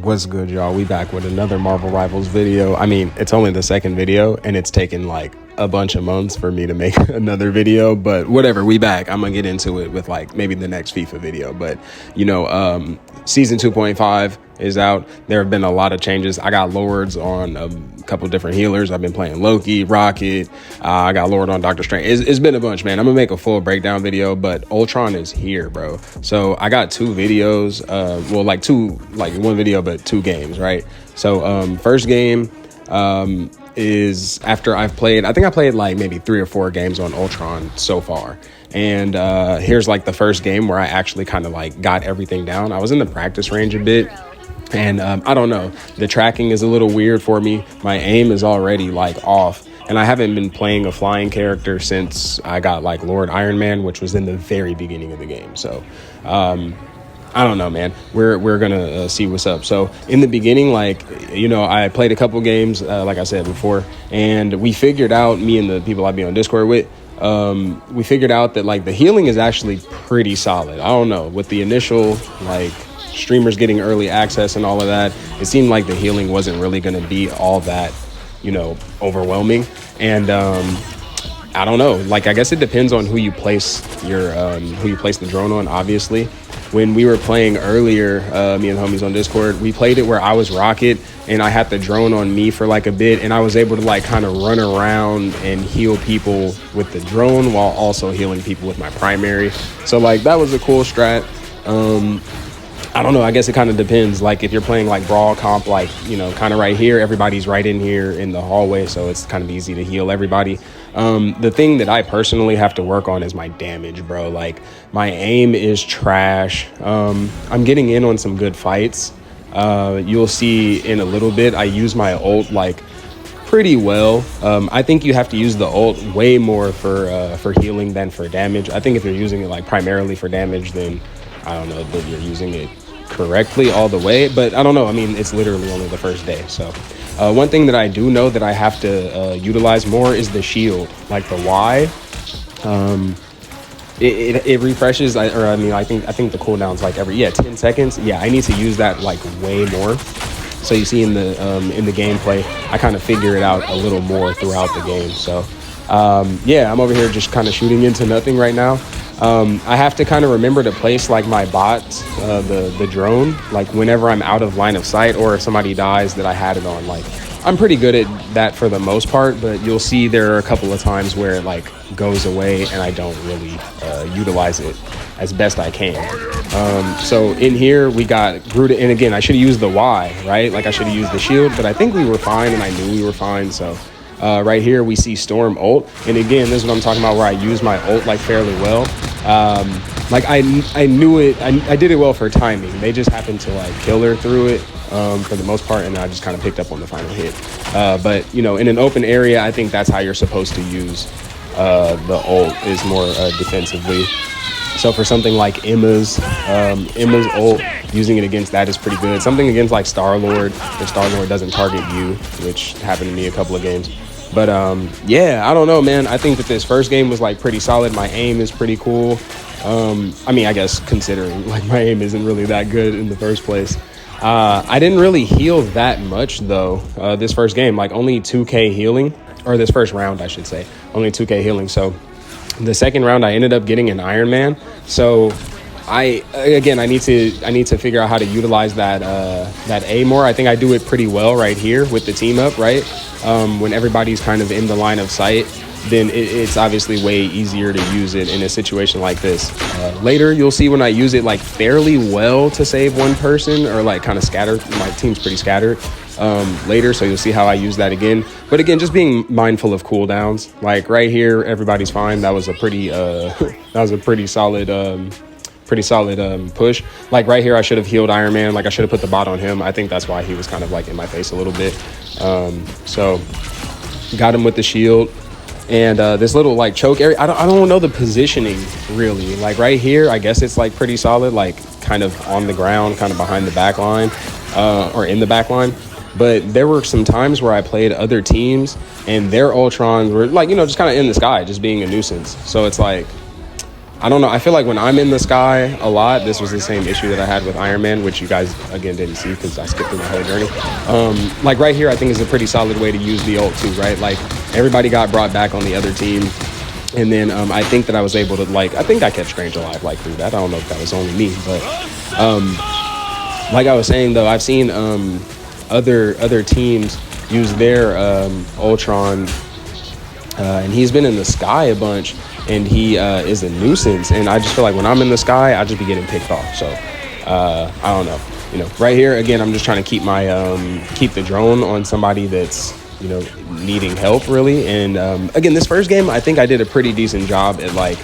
What's good, y'all? We back with another Marvel Rivals video. I mean, it's only the second video, and it's taken like a bunch of months for me to make another video, but whatever, we back. I'm gonna get into it with like maybe the next FIFA video, but season 2.5 is out. There have been a lot of changes. I got lords on a couple different healers. I've been playing Loki, Rocket. I got lord on Doctor Strange. It's been a bunch, man. I'm gonna make a full breakdown video, but Ultron is here, bro. So I got two videos, one video, but two games, right? So first game is after I think I played like maybe 3 or 4 games on Ultron so far. And here's like the first game where I actually kind of like got everything down. I was in the practice range a bit. And I don't know, the tracking is a little weird for me. My aim is already like off. And I haven't been playing a flying character since I got like Lord Iron Man, which was in the very beginning of the game. So I don't know, man. We're gonna see what's up. So in the beginning, I played a couple games, like I said before, and we figured out, me and the people I be on Discord with, we figured out that like the healing is actually pretty solid. I don't know, with the initial like streamers getting early access and all of that, it seemed like the healing wasn't really going to be all that, overwhelming. And I don't know, like I guess it depends on who you place the drone on. Obviously, when we were playing earlier, me and homies on Discord, we played it where I was Rocket and I had the drone on me for like a bit, and I was able to like kind of run around and heal people with the drone while also healing people with my primary. So like that was a cool strat. I don't know, I guess it kind of depends. Like if you're playing like brawl comp, like, kind of right here, everybody's right in here in the hallway, so it's kind of easy to heal everybody. The thing that I personally have to work on is my damage, bro. Like my aim is trash. I'm getting in on some good fights. You'll see in a little bit, I use my ult like pretty well. I think you have to use the ult way more for healing than for damage. I think if you're using it like primarily for damage, then I don't know that you're using it correctly all the way, but I don't know. I mean, it's literally only the first day. So one thing that I do know that I have to utilize more is the shield, like the Y. It refreshes, I think the cooldown's like every 10 seconds. Yeah, I need to use that like way more. So you see in the gameplay, I kind of figure it out a little more throughout the game. So I'm over here just kind of shooting into nothing right now. I have to kind of remember to place like my bots, the drone, like whenever I'm out of line of sight, or if somebody dies that I had it on. Like I'm pretty good at that for the most part, but you'll see there are a couple of times where it like goes away and I don't really utilize it as best I can. So in here we got Groot, and again I should have used the Y, right? Like I should have used the shield, but I think we were fine, and I knew we were fine. So right here we see Storm ult, and again this is what I'm talking about, where I use my ult like fairly well. Like I knew it, I did it well for timing. They just happened to like kill her through it for the most part, and I just kind of picked up on the final hit. But in an open area, I think that's how you're supposed to use the ult, is more defensively. So for something like Emma's ult, using it against that is pretty good. Something against like Star-Lord, if Star-Lord doesn't target you, which happened to me a couple of games. But I don't know, man. I think that this first game was like pretty solid. My aim is pretty cool. I guess considering like my aim isn't really that good in the first place. I didn't really heal that much though, this first game, like only 2k healing, or this first round I should say, only 2k healing. So the second round I ended up getting an Iron Man. So I need to figure out how to utilize that A more. I think I do it pretty well right here with the team up, right? When everybody's kind of in the line of sight, then it's obviously way easier to use it in a situation like this. Later, you'll see when I use it like fairly well to save one person, or like kind of scattered. My team's pretty scattered later, so you'll see how I use that again. But again, just being mindful of cooldowns. Like right here, everybody's fine. That was a pretty solid push. Like right here, I should have healed Iron Man. Like I should have put the bot on him. I think that's why he was kind of like in my face a little bit. So got him with the shield. And this little like choke area, I don't know the positioning really. Like right here, I guess it's like pretty solid, like kind of on the ground, kind of behind the back line, or in the back line. But there were some times where I played other teams and their Ultrons were like, just kind of in the sky, just being a nuisance. So it's like, I don't know. I feel like when I'm in the sky a lot, this was the same issue that I had with Iron Man, which you guys, again, didn't see because I skipped through my whole journey. Like right here, I think is a pretty solid way to use the ult too, right? Like everybody got brought back on the other team. And then I think that I was able to, like, I think I kept Strange alive, like, through that. I don't know if that was only me, but like I was saying, though, I've seen other teams use their Ultron, and he's been in the sky a bunch, and he is a nuisance. And I just feel like when I'm in the sky, I just be getting picked off. So I don't know. You know, right here, again, I'm just trying to keep my keep the drone on somebody that's, you know, needing help really. And again, this first game, I think I did a pretty decent job at like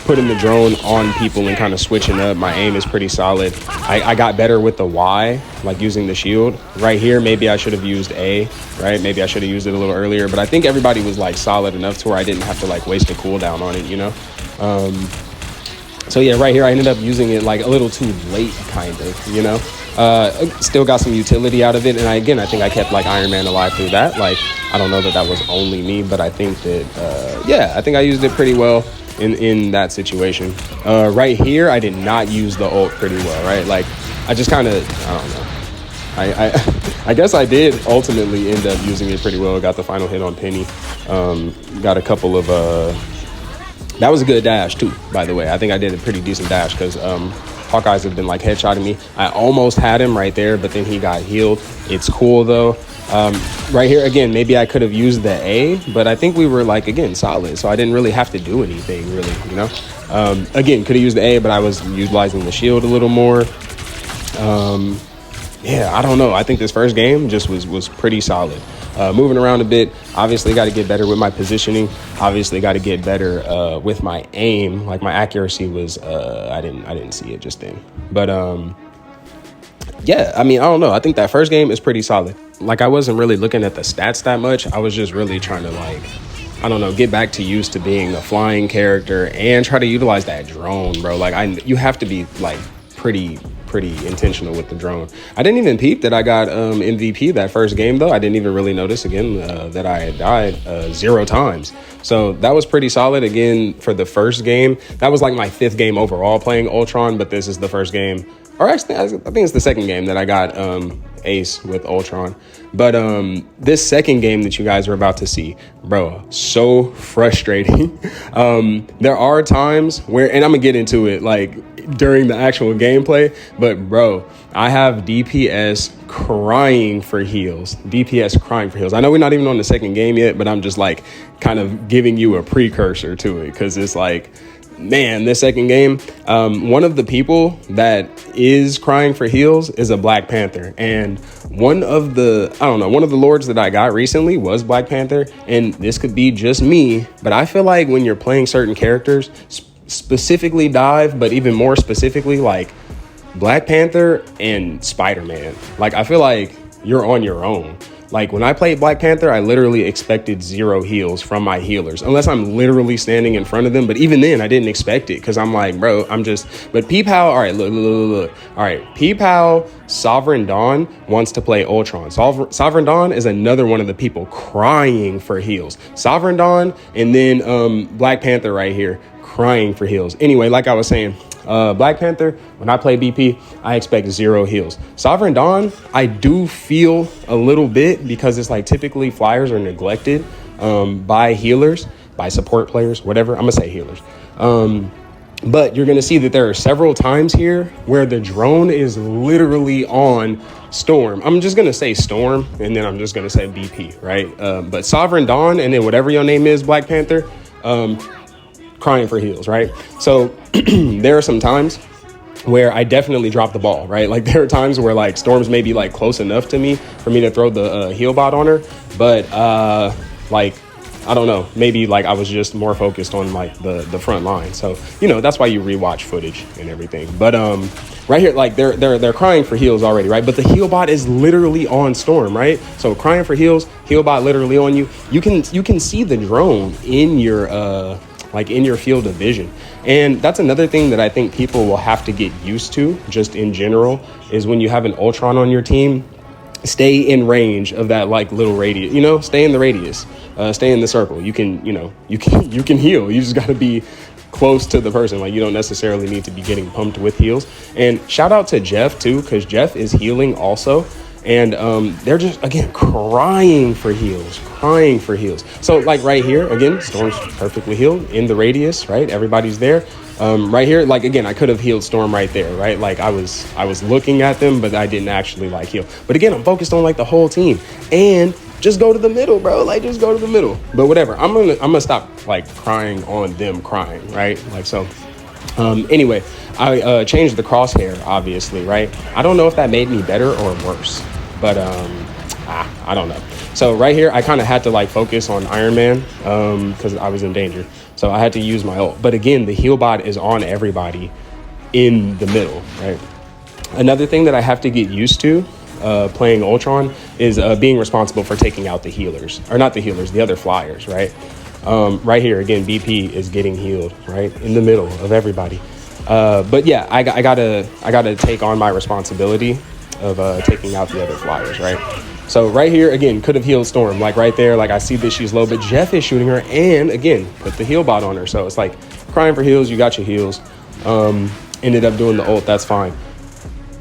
putting the drone on people and kind of switching up. My aim is pretty solid. I got better with the Y, like using the shield. Right here, maybe I should have used A, right? Maybe I should have used it a little earlier, but I think everybody was like solid enough to where I didn't have to like waste a cooldown on it, you know? So yeah, right here, I ended up using it like a little too late, kind of, you know? Still got some utility out of it. And I think I kept like Iron Man alive through that. Like, I don't know that that was only me, but I think that, yeah, I think I used it pretty well in that situation. Right here, I did not use the ult pretty well, right? Like, I just kind of, I don't know. I guess I did ultimately end up using it pretty well. Got the final hit on Penny. Got a couple of, that was a good dash too, by the way. I think I did a pretty decent dash because Hawkeyes have been like headshotting me. I almost had him right there, but then he got healed. It's cool though. Right here, again, maybe I could have used the A, but I think we were like, again, solid. So I didn't really have to do anything really, you know? Again, could have used the A, but I was utilizing the shield a little more. Yeah, I don't know. I think this first game just was pretty solid. Moving around a bit, obviously got to get better with my positioning. Obviously got to get better with my aim. Like my accuracy was, I didn't see it just then. But yeah, I mean, I don't know. I think that first game is pretty solid. Like I wasn't really looking at the stats that much. I was just really trying to like, I don't know, get back to used to being a flying character and try to utilize that drone, bro. Like you have to be like pretty intentional with the drone. I didn't even peep that I got MVP that first game though. I didn't even really notice again that I had died 0 times. So that was pretty solid again for the first game. That was like my 5th game overall playing Ultron, but this is the first game, or actually I think it's the second game that I got ace with Ultron. But this second game that you guys are about to see, bro, so frustrating. There are times where, and I'm gonna get into it like during the actual gameplay, but bro, I have DPS crying for heals. DPS crying for heals. I know we're not even on the second game yet, but I'm just like kind of giving you a precursor to it because it's like, man, this second game, one of the people that is crying for heals is a Black Panther. And one of the lords that I got recently was Black Panther. And this could be just me, but I feel like when you're playing certain characters, specifically Dive, but even more specifically like Black Panther and Spider-Man, like I feel like you're on your own. Like when I played Black Panther, I literally expected 0 heals from my healers, unless I'm literally standing in front of them. But even then I didn't expect it because I'm like, bro, but peep how, all right, look. All right, peep how Sovereign Dawn wants to play Ultron. Sovereign Dawn is another one of the people crying for heals. Sovereign Dawn and then Black Panther right here crying for heals. Anyway, like I was saying, Black Panther, when I play BP, I expect 0 heals. Sovereign Dawn, I do feel a little bit because it's like typically flyers are neglected by healers, by support players, whatever. I'm gonna say healers. But you're gonna see that there are several times here where the drone is literally on Storm. I'm just gonna say Storm, and then I'm just gonna say BP, right? But Sovereign Dawn, and then whatever your name is, Black Panther, crying for heals, right? So there are some times where I definitely drop the ball, right? Like there are times where like Storms may be like close enough to me for me to throw the heal bot on her, but like I don't know, maybe like I was just more focused on like the front line. So you know, that's why you rewatch footage and everything. But right here, like they're crying for heals already, right? But the heal bot is literally on Storm, right? So crying for heals, heal bot literally on you. You can see the drone in your like in your field of vision. And that's another thing that I think people will have to get used to just in general is when you have an Ultron on your team, stay in range of that like little radius, stay in the radius, stay in the circle. You can heal. You just got to be close to the person. Like, you don't necessarily need to be getting pumped with heals. And shout out to Jeff too, because Jeff is healing also. And they're just, again, crying for heals. So like right here, again, Storm's perfectly healed in the radius, right? Everybody's there. Right here, like, again, I could have healed Storm right there, right? Like, I was looking at them, but I didn't actually like heal. But again, I'm focused on like the whole team. And just go to the middle, bro. Like, just go to the middle. But whatever. I'm gonna stop like crying on them crying, right? Like, so. Anyway, I changed the crosshair, obviously, right? I don't know if that made me better or worse, but I don't know. So right here, I kind of had to like focus on Iron Man because I was in danger. So I had to use my ult. But again, the heal bot is on everybody in the middle, right? Another thing that I have to get used to playing Ultron is being responsible for taking out the healers, or not the healers, the other flyers, right? Right here, again, BP is getting healed, right? In the middle of everybody. But yeah, I gotta take on my responsibility of taking out the other flyers, right? So right here, again, could have healed Storm, like right there, like I see that she's low, but Jeff is shooting her and again, put the heal bot on her. So it's like crying for heals, you got your heals. Ended up doing the ult, that's fine.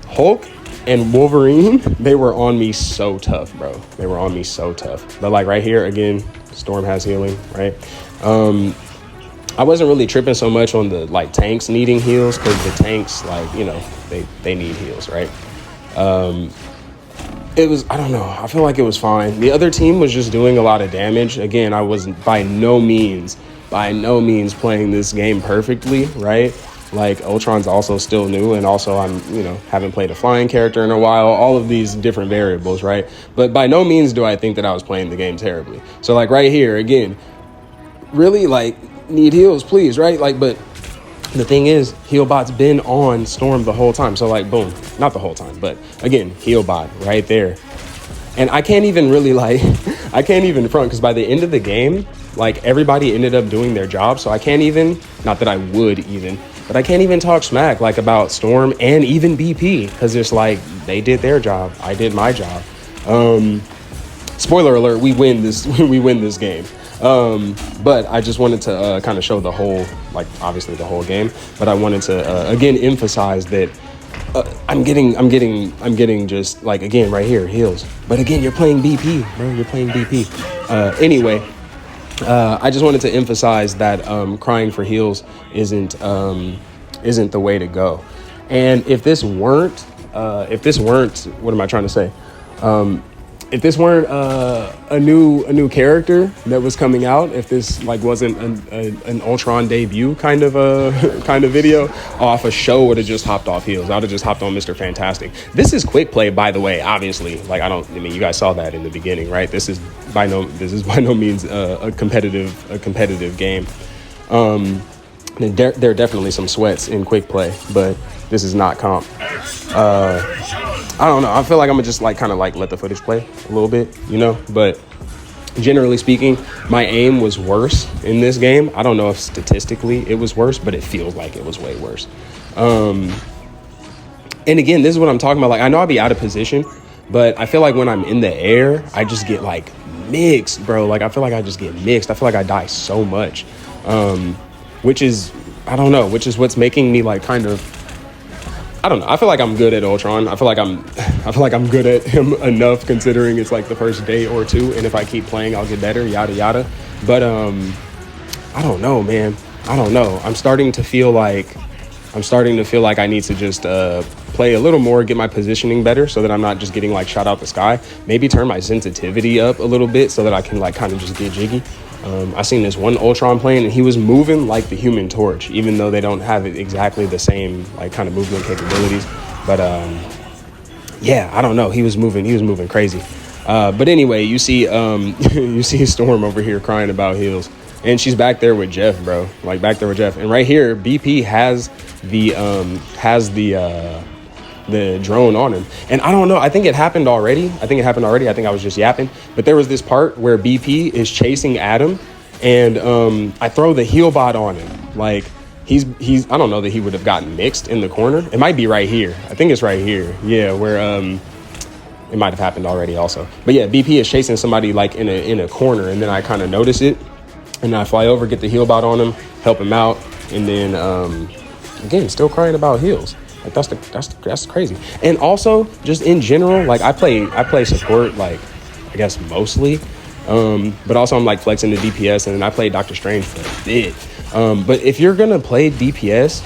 Hulk and Wolverine, they were on me so tough, bro. They were on me so tough. But like right here, again, Storm has healing, right? I wasn't really tripping so much on the like tanks needing heals because the tanks, like, you know, they need heals, right? It was, I don't know, I feel like it was fine. The other team was just doing a lot of damage. Again, I was by no means playing this game perfectly, right? Like, Ultron's also still new, and also I'm, you know, haven't played a flying character in a while, all of these different variables, right? But by no means do I think that I was playing the game terribly. So like right here, again, really like need heals, please, right? Like, but the thing is, Healbot's been on Storm the whole time. So like, boom, not the whole time, but again, Healbot right there. And I can't even really like, I can't even front because by the end of the game, like everybody ended up doing their job. So I can't even, not that I would even, but I can't even talk smack like about Storm and even BP because it's like they did their job. I did my job. Spoiler alert, we win this, we win this game. But I just wanted to kind of show the whole, like obviously the whole game, but I wanted to again emphasize that I'm getting just like, again, right here, heals. But again, you're playing BP, bro. You're playing BP. Anyway, I just wanted to emphasize that crying for heals isn't the way to go. And if this weren't, what am I trying to say? If this weren't a new character that was coming out, if this like wasn't an Ultron debut kind of video, off a show would have just hopped off heels. I would have just hopped on Mr. Fantastic. This is quick play, by the way. Obviously, like I mean, you guys saw that in the beginning, right? This is by no means a competitive game. There are definitely some sweats in quick play, but this is not comp. I don't know. I feel like I'm gonna just like kind of like let the footage play a little bit, you know, but generally speaking, my aim was worse in this game. I don't know if statistically it was worse, but it feels like it was way worse. And again, this is what I'm talking about. Like, I know I'll be out of position, but I feel like when I'm in the air, I just get like mixed, bro. Like, I feel like I just get mixed. I feel like I die so much, which is, I don't know, which is what's making me like kind of, I don't know. I feel like I'm good at Ultron. I feel like I'm good at him enough considering it's like the first day or two. And if I keep playing, I'll get better, yada, yada. But I don't know, man. I don't know. I'm starting to feel like I need to just play a little more, get my positioning better so that I'm not just getting like shot out the sky. Maybe turn my sensitivity up a little bit so that I can like kind of just get jiggy. I seen this one Ultron playing and he was moving like the Human Torch, even though they don't have exactly the same like kind of movement capabilities. But yeah, I don't know. He was moving crazy. But anyway, you see Storm over here crying about heals, and she's back there with Jeff, bro. Like back there with Jeff. And right here, BP has the drone on him. And I don't know, I think it happened already. I think I was just yapping. But there was this part where BP is chasing Adam, and I throw the heal bot on him. Like, he's I don't know that he would have gotten mixed in the corner. It might be right here. I think it's right here. Yeah, where it might have happened already also. But yeah, BP is chasing somebody like in a corner, and then I kind of notice it, and I fly over, get the heal bot on him, help him out. And then again, still crying about heals. Like that's crazy. And also just in general, like I play support, like I guess mostly. But also I'm like flexing the DPS, and then I played Doctor Strange for a bit. But if you're gonna play DPS,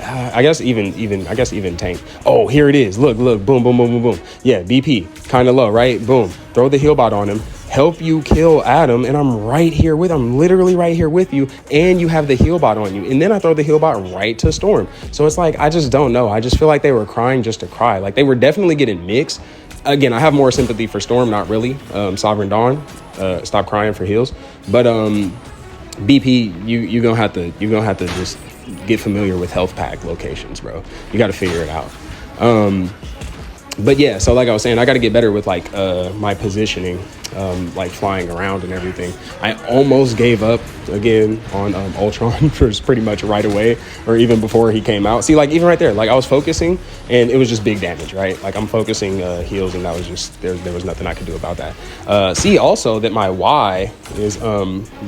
I guess even tank. Oh, here it is. Look, boom, boom, boom, boom, boom. Yeah, BP, kind of low, right? Boom. Throw the heal bot on him. Help you kill Adam, and I'm literally right here with you, and you have the heal bot on you. And then I throw the heal bot right to Storm. So it's like, I just don't know. I just feel like they were crying just to cry. Like they were definitely getting mixed. Again, I have more sympathy for Storm, not really. Sovereign Dawn, stop crying for heals. But BP, you're gonna have to just get familiar with health pack locations, bro. You got to figure it out. But yeah, so like I was saying, I got to get better with like my positioning, like flying around and everything. I almost gave up again on Ultron for pretty much right away, or even before he came out. See, like even right there, like I was focusing and it was just big damage, right? Like I'm focusing heals, and that was just there was nothing I could do about that. See also that my Y is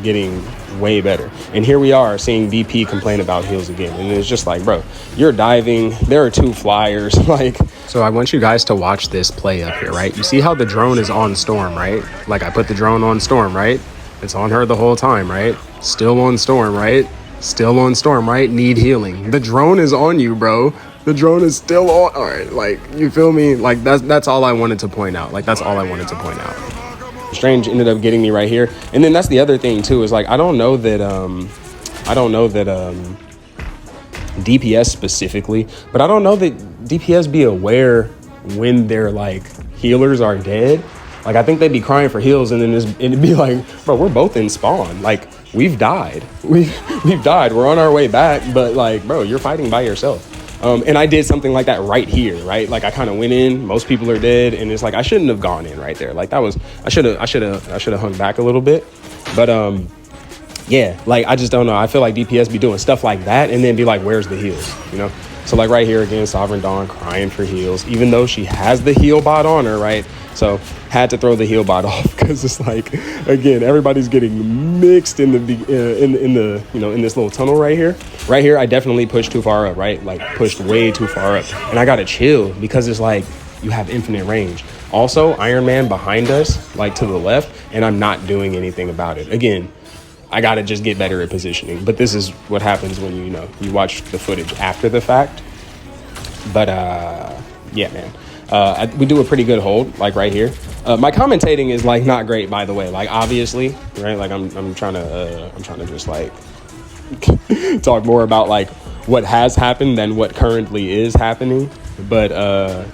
getting way better, and here we are seeing BP complain about heals again, and it's just like, bro, you're diving, there are 2 flyers. Like, so I want you guys to watch this play up here, right? You see how the drone is on Storm, right? Like I put the drone on Storm, right? It's on her the whole time, right? Still on Storm, right? Still on Storm, right? Need healing. The drone is on you, bro. The drone is still on. All right, like, you feel me? Like that's all I wanted to point out. Like that's all I wanted to point out. Strange ended up getting me right here. And then that's the other thing too, is like I don't know that DPS specifically, but I don't know that DPS be aware when their like healers are dead. Like I think they'd be crying for heals, and then it'd be like, bro, we're both in spawn. Like we've died. We've died. We're on our way back, but like, bro, you're fighting by yourself. And I did something like that right here, right? Like I kind of went in, most people are dead, and it's like I shouldn't have gone in right there. Like that was I should have hung back a little bit. But yeah, like I just don't know. I feel like DPS be doing stuff like that and then be like, where's the heals? You know? So like right here again, Sovereign Dawn crying for heals, even though she has the heal bot on her, right? So had to throw the heal bot off, because it's like, again, everybody's getting mixed in the you know, in this little tunnel right here. Right here, I definitely pushed too far up, right? Like pushed way too far up, and I gotta chill because it's like you have infinite range. Also, Iron Man behind us, like to the left, and I'm not doing anything about it. Again, I gotta just get better at positioning. But this is what happens when you know you watch the footage after the fact. But yeah, man, we do a pretty good hold, like right here. My commentating is like not great, by the way. Like obviously, right? Like I'm trying to just like talk more about like what has happened than what currently is happening. But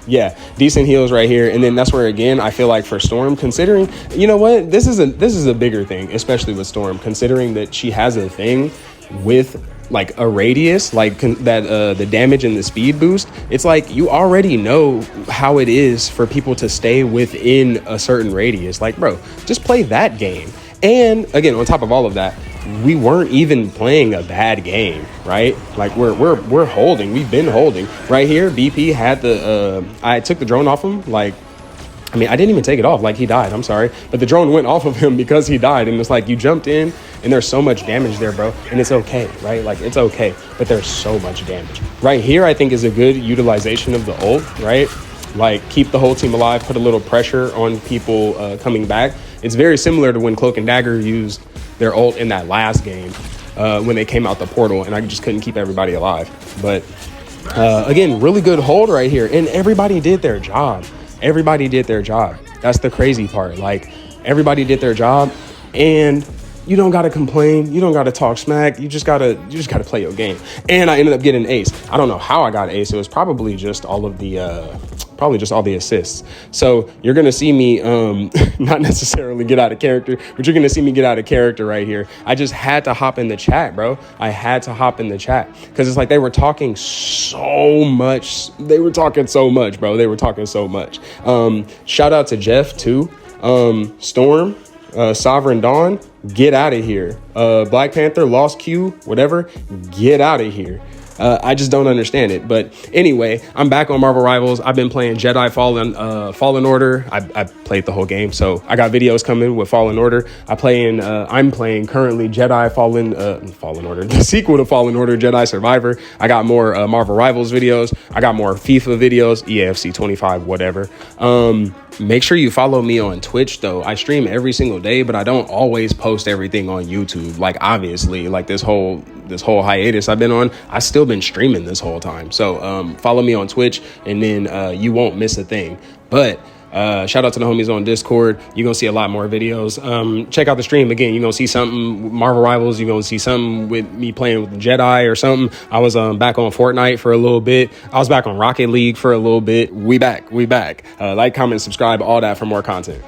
yeah, decent heals right here. And then that's where, again, I feel like for Storm, considering, you know what, this is a bigger thing, especially with Storm, considering that she has a thing with like a radius, like the damage and the speed boost. It's like you already know how it is for people to stay within a certain radius. Like, bro, just play that game. And again, on top of all of that, we weren't even playing a bad game, right? Like we're holding. We've been holding. Right here, BP had the I took the drone off him. Like, I mean, I didn't even take it off. Like, he died. I'm sorry, but the drone went off of him because he died. And it's like you jumped in, and there's so much damage there, bro. And it's okay, right? Like it's okay, but there's so much damage. Right here, I think is a good utilization of the ult, right? Like keep the whole team alive, put a little pressure on people coming back. It's very similar to when Cloak and Dagger used their ult in that last game when they came out the portal, and I just couldn't keep everybody alive. But again, really good hold right here, and everybody did their job. Everybody did their job. That's the crazy part. Like everybody did their job, and you don't gotta complain. You don't gotta talk smack. You just gotta play your game. And I ended up getting an ace. I don't know how I got an ace. It was probably just all the assists. So you're gonna see me not necessarily get out of character, but you're gonna see me get out of character right here. I just had to hop in the chat, bro. I had to hop in the chat because it's like they were talking so much. They were talking so much, bro. They were talking so much. Shout out to Jeff too. Storm, Sovereign Dawn, get out of here. Black Panther, Lost Q, whatever, get out of here. I just don't understand it. But anyway, I'm back on Marvel Rivals. I've been playing Jedi Fallen Order. I played the whole game, so I got videos coming with Fallen Order. I'm playing currently Jedi Fallen Order, the sequel to Fallen Order, Jedi Survivor. I got more Marvel Rivals videos. I got more FIFA videos, EAFC 25, whatever. Make sure you follow me on Twitch though. I stream every single day, but I don't always post everything on YouTube. Like obviously, like this whole hiatus I've been on, I still been streaming this whole time. So follow me on Twitch, and then you won't miss a thing. But shout out to the homies on Discord. You're gonna see a lot more videos. Check out the stream again. You're gonna see something Marvel Rivals. You're gonna see something with me playing with Jedi or something. I was back on Fortnite for a little bit. I was back on Rocket League for a little bit. We back. Like, comment, subscribe, all that for more content.